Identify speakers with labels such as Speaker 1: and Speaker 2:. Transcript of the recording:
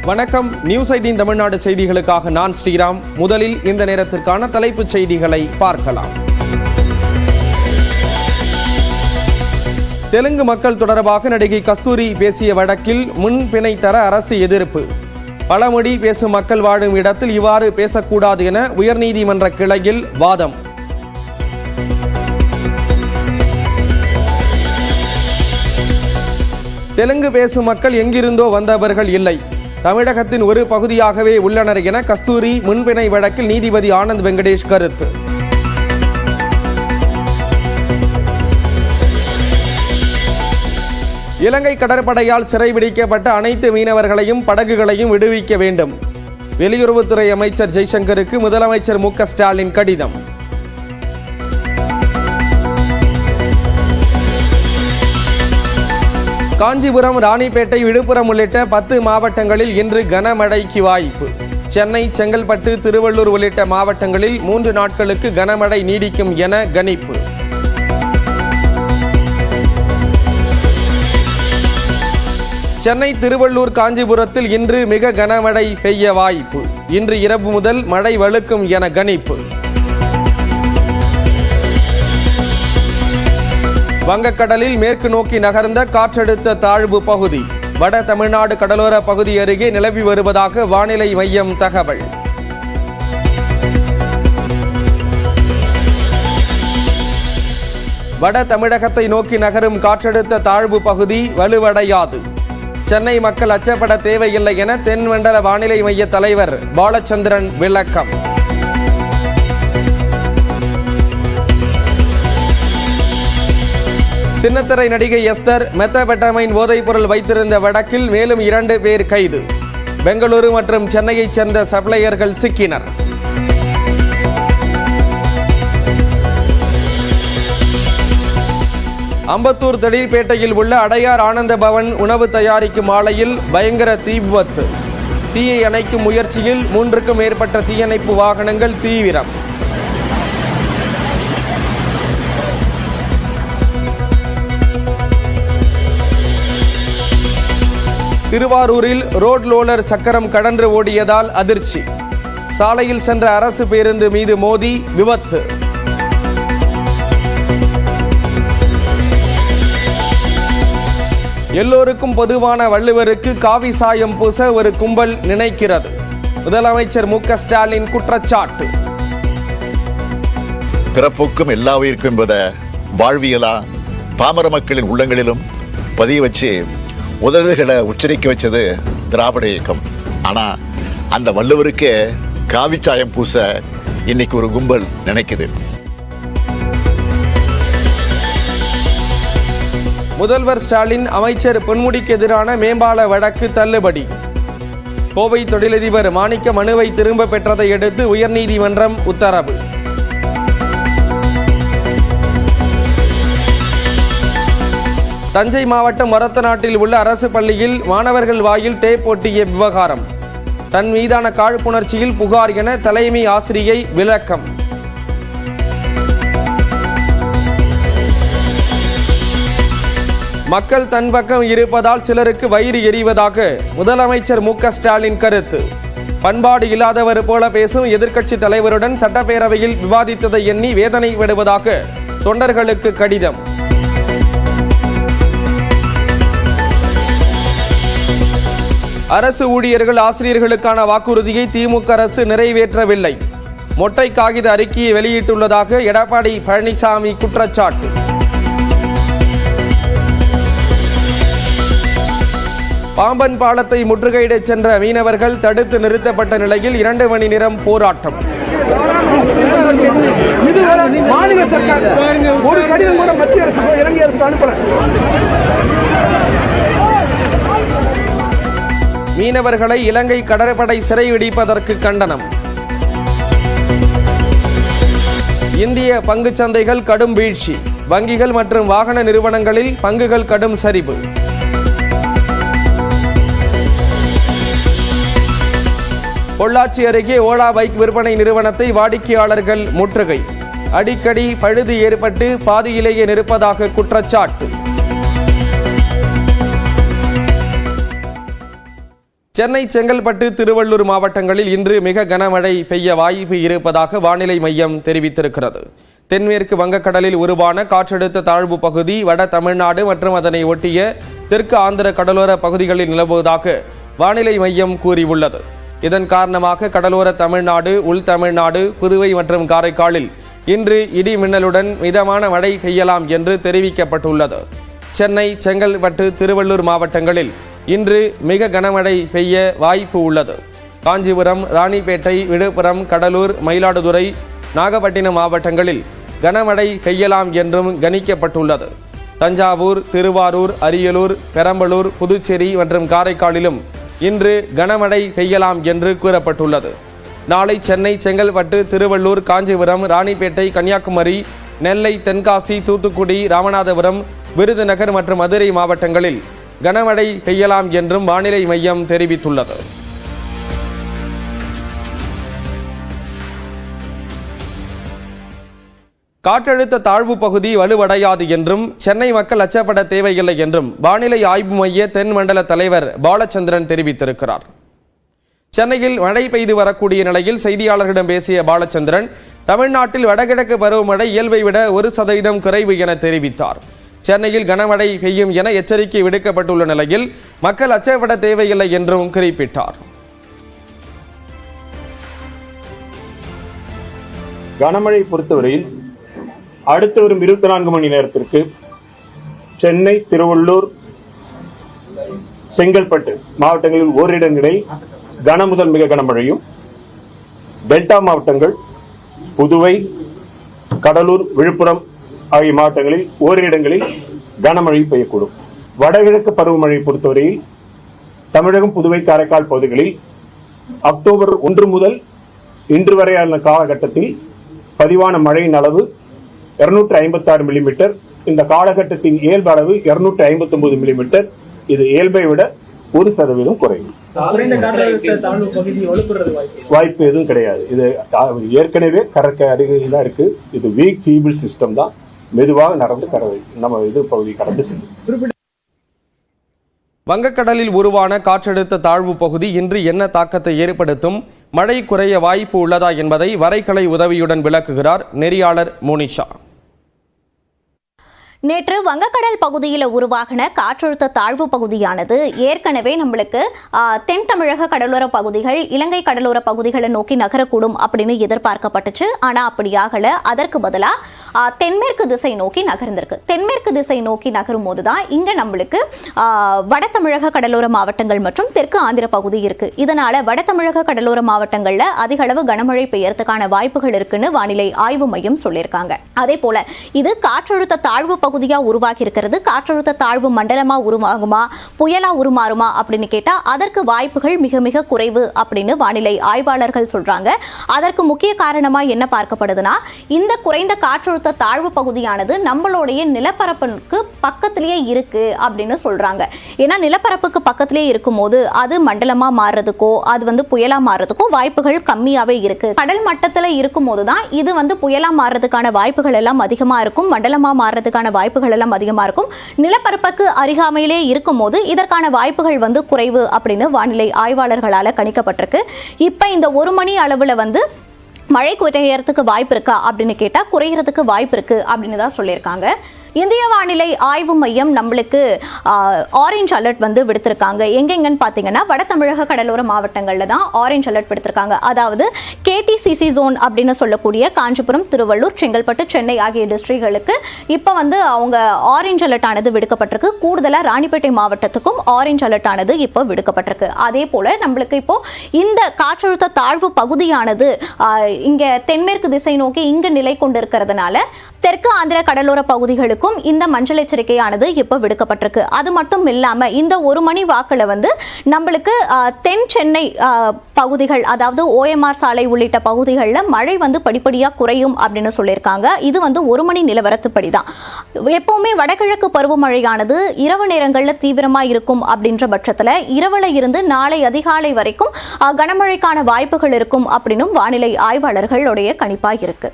Speaker 1: வணக்கம். நியூஸ் 18 தமிழ்நாடு செய்திகளுக்காக நான் ஸ்ரீராம். முதலில் இந்த நேரத்திற்கான தலைப்புச் செய்திகளை பார்க்கலாம். தெலுங்கு மக்கள் தொடர்பாக நடிகை கஸ்தூரி பேசிய வழக்கில் முன்பிணை தர அரசு எதிர்ப்பு. பழமொழி பேசும் மக்கள் வாழும் இடத்தில் இவ்வாறு பேசக்கூடாது என உயர்நீதிமன்ற கிளையில் வாதம். தெலுங்கு பேசும் மக்கள் எங்கிருந்தோ வந்தவர்கள் இல்லை, தமிழகத்தின் ஒரு பகுதியாகவே உள்ளனர் என கஸ்தூரி முன்பிணை வழக்கில் நீதிபதி ஆனந்த் வெங்கடேஷ் கருத்து. இலங்கை கடற்படையால் சிறைபிடிக்கப்பட்ட அனைத்து மீனவர்களையும் படகுகளையும் விடுவிக்க வேண்டும். வெளியுறவுத்துறை அமைச்சர் ஜெய்சங்கருக்கு முதலமைச்சர் மு.க. ஸ்டாலின் கடிதம். காஞ்சிபுரம், ராணிப்பேட்டை, விழுப்புரம் உள்ளிட்ட 10 மாவட்டங்களில் இன்று கனமழைக்கு வாய்ப்பு. சென்னை, செங்கல்பட்டு, திருவள்ளூர் உள்ளிட்ட மாவட்டங்களில் 3 நாட்களுக்கு கனமழை நீடிக்கும் என கணிப்பு. சென்னை, திருவள்ளூர், காஞ்சிபுரத்தில் இன்று மிக கனமழை பெய்ய வாய்ப்பு. இன்று இரவு முதல் மழை வலுக்கும் என கணிப்பு. வங்கக்கடலில் மேற்கு நோக்கி நகர்ந்த காற்றழுத்த தாழ்வு பகுதி வட தமிழ்நாடு கடலோர பகுதி அருகே நிலவி வருவதாக வானிலை மையம் தகவல். வட தமிழகத்தை நோக்கி நகரும் காற்றழுத்த தாழ்வு பகுதி வலுவடையாது. சென்னை மக்கள் அச்சப்பட தேவையில்லை என தென்மண்டல வானிலை மைய தலைவர் பாலச்சந்திரன் விளக்கம். சின்னத்திரை நடிகை எஸ்தர் மெத்தபெட்டமைன் போதைப்பொருள் வைத்திருந்த வழக்கில் மேலும் 2 பேர் கைது. பெங்களூரு மற்றும் சென்னையைச் சேர்ந்த சப்ளையர்கள் சிக்கினர். அம்பத்தூர் தொழிற்பேட்டையில் உள்ள அடையார் ஆனந்த பவன் உணவு தயாரிக்கும் ஆலையில் பயங்கர தீ விபத்து. தீயை அணைக்கும் முயற்சியில் 3க்கும் மேற்பட்ட தீயணைப்பு வாகனங்கள் தீவிரம். திருவாரூரில் ரோட் ரோலர் சக்கரம் கடன்று ஓடியதால் அதிர்ச்சி. சாலையில் சென்ற அரசு பேருந்து மீது மோதி விபத்து. எல்லோருக்கும் பொதுவான வள்ளுவருக்கு காவி சாயம் பூச ஒரு கும்பல் நினைக்கிறது. முதலமைச்சர் மு.க. ஸ்டாலின் குற்றச்சாட்டு.
Speaker 2: பிறப்புக்கும் எல்லா உயிருக்கும் என்பத வாழ்வியலா பாமர மக்களின் உள்ளங்களிலும் பதிய வச்சு உதடுகளை உச்சரிக்க வச்சது திராவிட இயக்கம். ஆனால் அந்த வள்ளுவருக்கே காவிச்சாயம் பூச இன்னைக்கு ஒரு கும்பல் நினைக்குது.
Speaker 1: முதல்வர் ஸ்டாலின் அமைச்சர் பொன்முடிக்கு எதிரான மேம்பால வழக்கு தள்ளுபடி. கோவை தொழிலதிபர் மாணிக்க மனுவை திரும்ப பெற்றதை அடுத்து உயர்நீதிமன்றம் உத்தரவு. தஞ்சை மாவட்டம் மரத்தநாட்டில் உள்ள அரசு பள்ளியில் மாணவர்கள் வாயில் டேப் ஒட்டிய விவகாரம். தன் மீதான காழ்ப்புணர்ச்சியில் புகார் என தலைமை ஆசிரியை விளக்கம். மக்கள் தன் பக்கம் இருப்பதால் சிலருக்கு வயிறு எரிவதாக முதலமைச்சர் மு.க. ஸ்டாலின் கருத்து. பண்பாடு இல்லாதவர் போல பேசும் எதிர்க்கட்சி தலைவருடன் சட்டப்பேரவையில் விவாதித்ததை எண்ணி வேதனைப்படுவதாக தொண்டர்களுக்கு கடிதம். அரசு ஊழியர்கள், ஆசிரியர்களுக்கான வாக்குறுதியை திமுக அரசு நிறைவேற்றவில்லை. மொட்டை காகித அறிக்கையை வெளியிட்டுள்ளதாக எடப்பாடி பழனிசாமி குற்றச்சாட்டு. பாம்பன் பாலத்தை முற்றுகையிடச் சென்ற மீனவர்கள் தடுத்து நிறுத்தப்பட்ட நிலையில் 2 மணி நேரம் போராட்டம்.
Speaker 3: மாநில சர்க்கார் ஒரு கடிதம் கூட மத்திய அரசு இலங்கை அரசு அனுப்பல.
Speaker 1: மீனவர்களை இலங்கை கடற்படை சிறைபிடிப்பதற்கு கண்டனம். இந்திய பங்குச் சந்தைகள் கடும் வீழ்ச்சி. வங்கிகள் மற்றும் வாகன நிறுவனங்களில் பங்குகள் கடும் சரிவு. பொள்ளாச்சி அருகே ஓலா பைக் விற்பனை நிறுவனத்தை வாடிக்கையாளர்கள் முற்றுகை. அடிக்கடி பழுது ஏற்பட்டு பாதியிலேயே நிற்பதாக குற்றச்சாட்டு. சென்னை, செங்கல்பட்டு, திருவள்ளூர் மாவட்டங்களில் இன்று மிக கனமழை பெய்ய வாய்ப்பு இருப்பதாக வானிலை மையம் தெரிவித்திருக்கிறது. தென்மேற்கு வங்கக்கடலில் உருவான காற்றழுத்த தாழ்வு பகுதி வட தமிழ்நாடு மற்றும் அதனை ஒட்டிய தெற்கு ஆந்திர கடலோர பகுதிகளில் நிலவுவதாக வானிலை மையம் கூறியுள்ளது. இதன் காரணமாக கடலோர தமிழ்நாடு, உள் தமிழ்நாடு, புதுவை மற்றும் காரைக்காலில் இன்று இடி மின்னலுடன் மிதமான மழை பெய்யலாம் என்று தெரிவிக்கப்பட்டுள்ளது. சென்னை, செங்கல்பட்டு, திருவள்ளூர் மாவட்டங்களில் இன்று மிக கனமழை பெய்ய வாய்ப்பு உள்ளது. காஞ்சிபுரம், ராணிப்பேட்டை, விழுப்புரம், கடலூர், மயிலாடுதுறை, நாகப்பட்டினம் மாவட்டங்களில் கனமழை பெய்யலாம் என்றும் கணிக்கப்பட்டுள்ளது. தஞ்சாவூர், திருவாரூர், அரியலூர், பெரம்பலூர், புதுச்சேரி மற்றும் காரைக்காலிலும் இன்று கனமழை பெய்யலாம் என்று கூறப்பட்டுள்ளது. நாளை சென்னை, செங்கல்பட்டு, திருவள்ளூர், காஞ்சிபுரம், ராணிப்பேட்டை, கன்னியாகுமரி, நெல்லை, தென்காசி, தூத்துக்குடி, ராமநாதபுரம், விருதுநகர் மற்றும் மதுரை மாவட்டங்களில் கனமழை பெய்யலாம் என்றும் வானிலை மையம் தெரிவித்துள்ளது. காற்றழுத்த தாழ்வு பகுதி வலுவடையாது என்றும் சென்னை மக்கள் அச்சப்பட தேவையில்லை என்றும் வானிலை ஆய்வு மைய தென்மண்டல தலைவர் பாலச்சந்திரன் தெரிவித்திருக்கிறார். சென்னையில் மழை பெய்து வரக்கூடிய நிலையில் செய்தியாளர்களிடம் பேசிய பாலச்சந்திரன், தமிழ்நாட்டில் வடகிழக்கு பருவமழை இயல்பை விட 1% குறைவு என தெரிவித்தார். சென்னையில் கனமழை பெய்யும் என எச்சரிக்கை விடுக்கப்பட்டுள்ள நிலையில் மக்கள் அச்சப்பட தேவையில்லை என்றும் குறிப்பிட்டார்.
Speaker 4: கனமழை பொறுத்தவரையில் அடுத்து வரும் 24 மணி நேரத்திற்கு சென்னை, திருவள்ளூர், செங்கல்பட்டு மாவட்டங்களில் ஓரிடங்களில் கன முதல் மிக கனமழையும், டெல்டா மாவட்டங்கள் புதுவை, கடலூர், விழுப்புரம் ஆகிய மாவட்டங்களில் ஓரிரு இடங்களில் கனமழை பெய்யக்கூடும். வடகிழக்கு பருவமழை பொறுத்தவரையில் தமிழகம், புதுவை, காரைக்கால் பகுதிகளில் அக்டோபர் 1 முதல் இன்று வரையான காலகட்டத்தில் பதிவான மழையின் அளவு 256 மில்லிமீட்டர். இந்த காலகட்டத்தின் இயல்பு அளவு 259 மில்லிமீட்டர். இது இயல்பை விட 1% குறைவு. வாய்ப்பு எதுவும் கிடையாது. இது ஏற்கனவே கடற்கரை அருகில் தான் இருக்கு. இது வீக் ஃபீபிள் சிஸ்டம் தான். மெதுவாக நடந்து நம்ம பகுதி கடந்து செல்லும்.
Speaker 1: வங்கக்கடலில் உருவான காற்றழுத்த தாழ்வு பகுதி இன்று என்ன தாக்கத்தை ஏற்படுத்தும், மழை குறைய வாய்ப்பு உள்ளதா என்பதை வரைகலை உதவியுடன் விளக்குகிறார் நெறியாளர் மோனிஷா.
Speaker 5: நேற்று வங்கக்கடல் பகுதியில் உருவாகின காற்றழுத்த தாழ்வு பகுதியானது ஏற்கனவே நம்மளுக்கு தென் தமிழக கடலோர பகுதிகள், இலங்கை கடலோர பகுதிகளை நோக்கி நகரக்கூடும் அப்படின்னு எதிர்பார்க்கப்பட்டுச்சு. ஆனால் அப்படியாகல. அதற்கு பதிலாக தென்மேற்கு திசை நோக்கி நகர்ந்திருக்கு. தென்மேற்கு திசை நோக்கி நகரும் போது தான் இங்கே நம்மளுக்கு வட தமிழக கடலோர மாவட்டங்கள் மற்றும் தெற்கு ஆந்திர பகுதி இருக்கு. இதனால வட தமிழக கடலோர மாவட்டங்களில் அதிக அளவு கனமழை பெய்யறதுக்கான வாய்ப்புகள் இருக்குன்னு வானிலை ஆய்வு மையம் சொல்லியிருக்காங்க. அதே போல இது காற்றழுத்த தாழ்வு பகுதியா உருவாகி இருக்கிறது. காற்றழுத்த தாழ்வு மண்டலமா உருவாகுமா, புயலா உருமாறுமா அப்படின்னு கேட்டா அதற்கு வாய்ப்புகள் மிக மிக குறைவு அப்படின்னு வானிலை ஆய்வாளர்கள் சொல்றாங்க. அதற்கு முக்கிய காரணமா என்ன பார்க்கப்படுதுன்னா, இந்த குறைந்த காற்றழுத்த தாழ்வு பகுதியானது நம்மளுடைய நிலப்பரப்புக்கு பக்கத்திலேயே இருக்கு அப்படின்னு சொல்றாங்க. ஏன்னா நிலப்பரப்புக்கு பக்கத்திலேயே இருக்கும் போது அது மண்டலமா மாறுறதுக்கோ அது புயலா மாறுறதுக்கோ வாய்ப்புகள் கம்மியாவே இருக்கு. கடல் மட்டத்துல இருக்கும் போதுதான் இது புயலா மாறுறதுக்கான வாய்ப்புகள் எல்லாம் அதிகமா இருக்கும், மண்டலமா மாறுறதுக்கான வாய்ப்புகள் எல்லாம் அதிகமா இருக்கும். நிலப்பரப்புக்கு அருகாமையிலே இருக்கும் போது இதற்கான வாய்ப்புகள் குறைவு அப்படின்னு வானிலை ஆய்வாளர்களால கணிக்கப்பட்டிருக்கு. இப்ப இந்த 1 மணி அளவுல மழை குறையறதுக்கு வாய்ப்பு இருக்கா அப்படின்னு கேட்டா குறையறதுக்கு வாய்ப்பு இருக்கு அப்படின்னு தான் சொல்லியிருக்காங்க. இந்திய வானிலை ஆய்வு மையம் நம்மளுக்கு ஆரஞ்சு அலர்ட் விடுத்திருக்காங்க. எங்கெங்கன்னு பார்த்தீங்கன்னா வட தமிழக கடலோர மாவட்டங்களில் தான் ஆரஞ்சு அலர்ட் விடுத்திருக்காங்க. அதாவது கேடிசிசி ஜோன் அப்படின்னு சொல்லக்கூடிய காஞ்சிபுரம், திருவள்ளூர், செங்கல்பட்டு, சென்னை ஆகிய டிஸ்ட்ரிக்ட்களுக்கு இப்போ அவங்க ஆரஞ்சு அலர்ட் ஆனது விடுக்கப்பட்டிருக்கு. கூடுதலாக ராணிப்பேட்டை மாவட்டத்துக்கும் ஆரஞ்சு அலர்ட் ஆனது இப்போ விடுக்கப்பட்டிருக்கு. அதே போல நம்மளுக்கு இப்போ இந்த காற்றழுத்த தாழ்வு பகுதியானது இங்க தென்மேற்கு திசை நோக்கி இங்கு நிலை கொண்டிருக்கிறதுனால தெற்கு ஆந்திர கடலோர பகுதிகளுக்கும் இந்த மஞ்சள் எச்சரிக்கையானது இப்போ விடுக்கப்பட்டிருக்கு. அது மட்டும் இல்லாம இந்த 1 மணி வாக்குல நம்மளுக்கு தென் சென்னை பகுதிகள், அதாவது OMR சாலை உள்ளிட்ட பகுதிகளில் மழை படிப்படியா குறையும் அப்படின்னு சொல்லியிருக்காங்க. இது 1 மணி நிலவரத்துப்படி தான். எப்பவுமே வடகிழக்கு பருவமழையானது இரவு நேரங்களில் தீவிரமா இருக்கும் அப்படின்ற பட்சத்துல இரவுல இருந்து நாளை அதிகாலை வரைக்கும் கனமழைக்கான வாய்ப்புகள் இருக்கும் அப்படின்னு வானிலை ஆய்வாளர்களுடைய கணிப்பா இருக்கு.